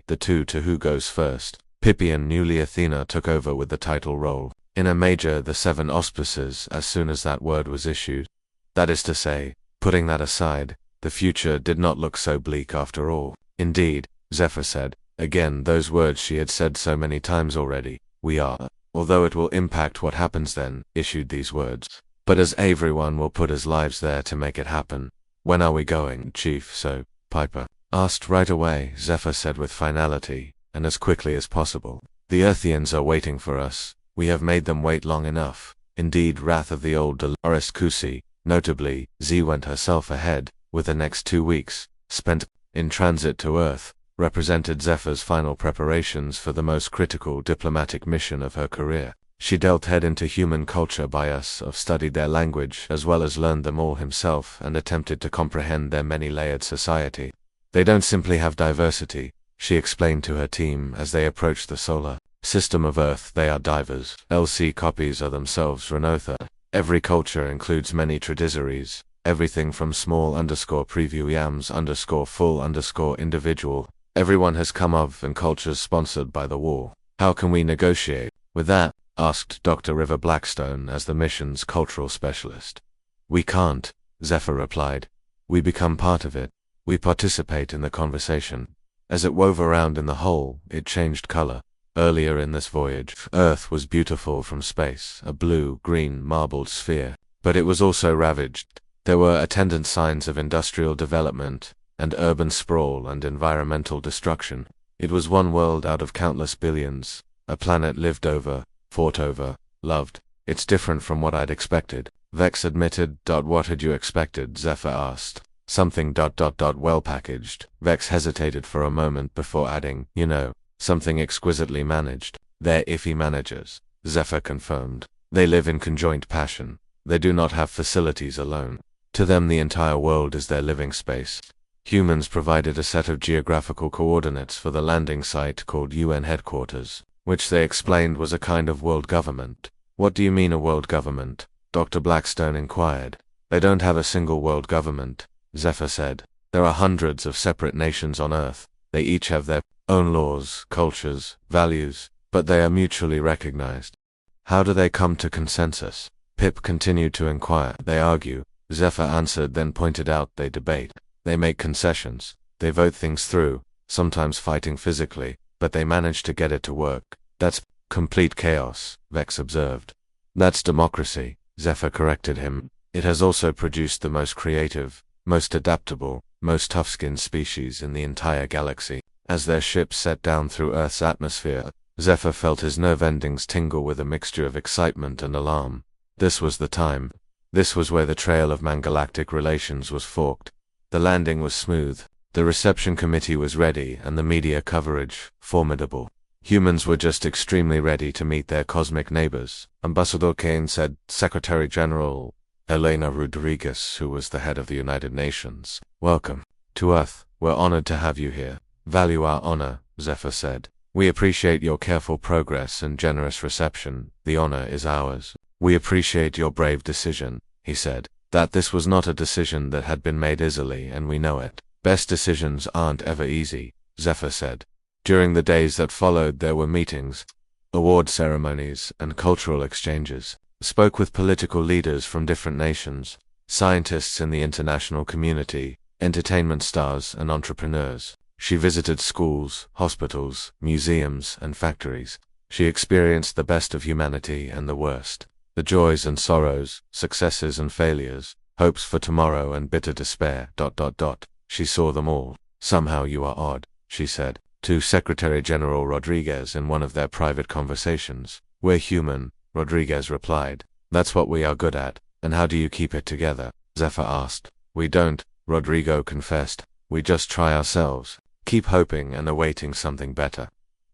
A: the two to who goes first. Pippi and newly Athena took over with the title role. In a major, the 7 auspices as soon as that word was issued. That is to say, putting that aside, the future did not look so bleak after all. Indeed, Zephyr said, Again, those words she had said so many times already. We are. Although it will impact what happens then, issued these words. But as everyone will put his lives there to make it happen. When are we going, Chief? So, Piper asked. Right away, Zephyr said with finality, and as quickly as possible. The Earthians are waiting for us. We have made them wait long enough. Indeed, wrath of the old Dolores Kusi. Notably, Z went herself ahead, with the next 2 weeks, spent in transit to Earth, represented Zephyr's final preparations for the most critical diplomatic mission of her career. She delved head into human culture by us, studied their language as well as learned them all himself, and attempted to comprehend their many-layered society. They don't simply have diversity, she explained to her team as they approached the solar system of Earth. They are divers. LC copies are themselves Renotha. Every culture includes many tradizaries, everything from small _preview yams _full _individual. Everyone has come of and cultures sponsored by the war. How can we negotiate with that? Asked Dr. River Blackstone as the mission's cultural specialist. We can't, Zephyr replied. We become part of it. We participate in the conversation. As it wove around in the hole, it changed color. Earlier in this voyage, Earth was beautiful from space, a blue-green marbled sphere. But it was also ravaged. There were attendant signs of industrial development, and urban sprawl and environmental destruction. It was one world out of countless billions, a planet lived over, fought over, loved. It's different from what I'd expected, Vex admitted. What had you expected? Zephyr asked. Something ... well packaged. Vex hesitated for a moment before adding, you know, something exquisitely managed. They're iffy managers, Zephyr confirmed. They live in conjoint passion. They do not have facilities alone. To them the entire world is their living space. Humans provided a set of geographical coordinates for the landing site called UN headquarters, which they explained was a kind of world government. What do you mean a world government? Dr. Blackstone inquired. They don't have a single world government, Zephyr said. There are hundreds of separate nations on Earth. They each have their own laws, cultures, values, but they are mutually recognized. How do they come to consensus? Pip continued to inquire. They argue, Zephyr answered, then pointed out. They debate. They make concessions. They vote things through, sometimes fighting physically, but they manage to get it to work. That's complete chaos, Vex observed. That's democracy, Zephyr corrected him. It has also produced the most creative, most adaptable, most tough-skinned species in the entire galaxy. As their ship set down through Earth's atmosphere, Zephyr felt his nerve endings tingle with a mixture of excitement and alarm. This was the time. This was where the trail of man-galactic relations was forked. The landing was smooth, the reception committee was ready, and the media coverage, formidable. Humans were just extremely ready to meet their cosmic neighbors, Ambassador Kane said. Secretary General Elena Rodriguez, who was the head of the United Nations. Welcome to Earth. We're honored to have you here. Value our honor, Zephyr said. We appreciate your careful progress and generous reception. The honor is ours. We appreciate your brave decision, he said. That this was not a decision that had been made easily, and we know it. Best decisions aren't ever easy, Zephyr said. During the days that followed there were meetings, award ceremonies, and cultural exchanges. Spoke with political leaders from different nations, scientists in the international community, entertainment stars and entrepreneurs. She visited schools, hospitals, museums, and factories. She experienced the best of humanity and the worst. The joys and sorrows, successes and failures, hopes for tomorrow and bitter despair. She saw them all. Somehow you are odd, she said, to Secretary General Rodriguez in one of their private conversations. We're human, Rodriguez replied. That's what we are good at. And how do you keep it together? Zephyr asked. We don't, Rodrigo confessed. We just try ourselves. Keep hoping and awaiting something better.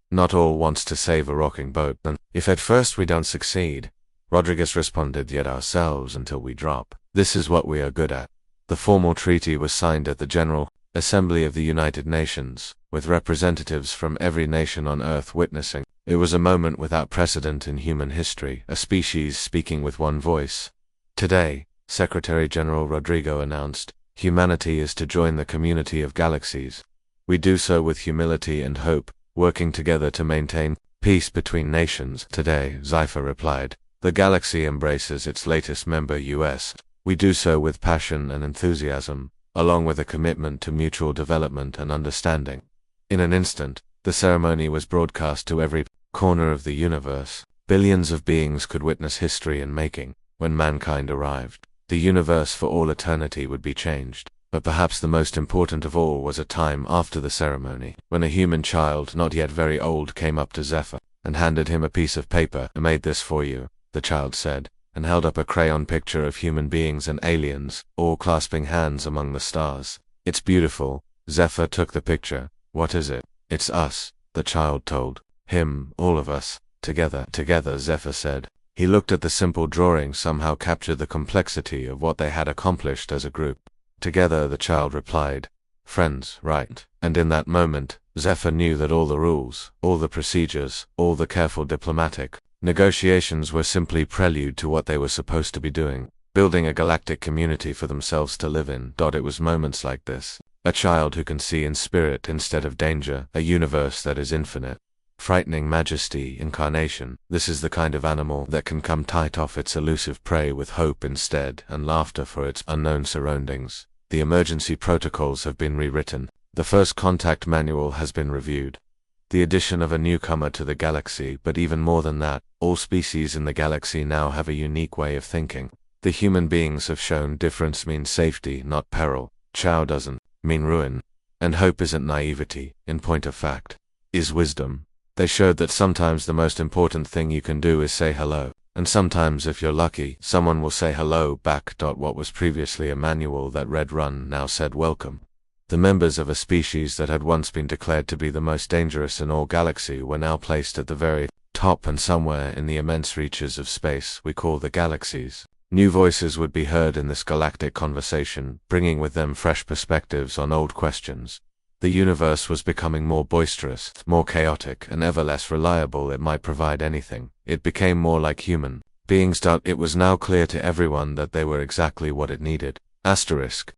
A: Not all wants to save a rocking boat, and if at first we don't succeed, Rodriguez responded, yet ourselves until we drop. This is what we are good at. The formal treaty was signed at the General Assembly of the United Nations, with representatives from every nation on Earth witnessing. It was a moment without precedent in human history, a species speaking with one voice. Today, Secretary General Rodrigo announced, humanity is to join the community of galaxies. We do so with humility and hope, working together to maintain peace between nations. Today, Sci-Fi replied, the galaxy embraces its latest member US. We do so with passion and enthusiasm, along with a commitment to mutual development and understanding. In an instant, The ceremony was broadcast to every corner of the universe. Billions of beings could witness history in making. When mankind arrived, the universe for all eternity would be changed. But perhaps the most important of all was a time after the ceremony, when a human child not yet very old came up to Zephyr and handed him a piece of paper. "I made this for you," the child said, and held up a crayon picture of human beings and aliens, all clasping hands among the stars. "It's beautiful." Zephyr took the picture. "What is it?" "It's us," the child told him. "All of us. Together." "Together," Zephyr said. He looked at the simple drawing, somehow captured the complexity of what they had accomplished as a group. "Together," the child replied. "Friends, right?" And in that moment, Zephyr knew that all the rules, all the procedures, all the careful diplomatic negotiations were simply prelude to what they were supposed to be doing, building a galactic community for themselves to live in. It was moments like this. A child who can see in spirit instead of danger, a universe that is infinite. Frightening majesty, incarnation. This is the kind of animal that can come tight off its elusive prey with hope instead, and laughter for its unknown surroundings. The emergency protocols have been rewritten. The first contact manual has been reviewed. The addition of a newcomer to the galaxy, but even more than that, all species in the galaxy now have a unique way of thinking. The human beings have shown difference means safety, not peril. Chow doesn't mean ruin. And hope isn't naivety, in point of fact, is wisdom. They showed that sometimes the most important thing you can do is say hello. And sometimes, if you're lucky, someone will say hello back. What was previously a manual that read run now said welcome. The members of a species that had once been declared to be the most dangerous in all galaxy were now placed at the very top, and somewhere in the immense reaches of space we call the galaxies. New voices would be heard in this galactic conversation, bringing with them fresh perspectives on old questions. The universe was becoming more boisterous, more chaotic, and ever less reliable. It might provide anything. It became more like human beings. It was now clear to everyone that they were exactly what it needed. Asterisk.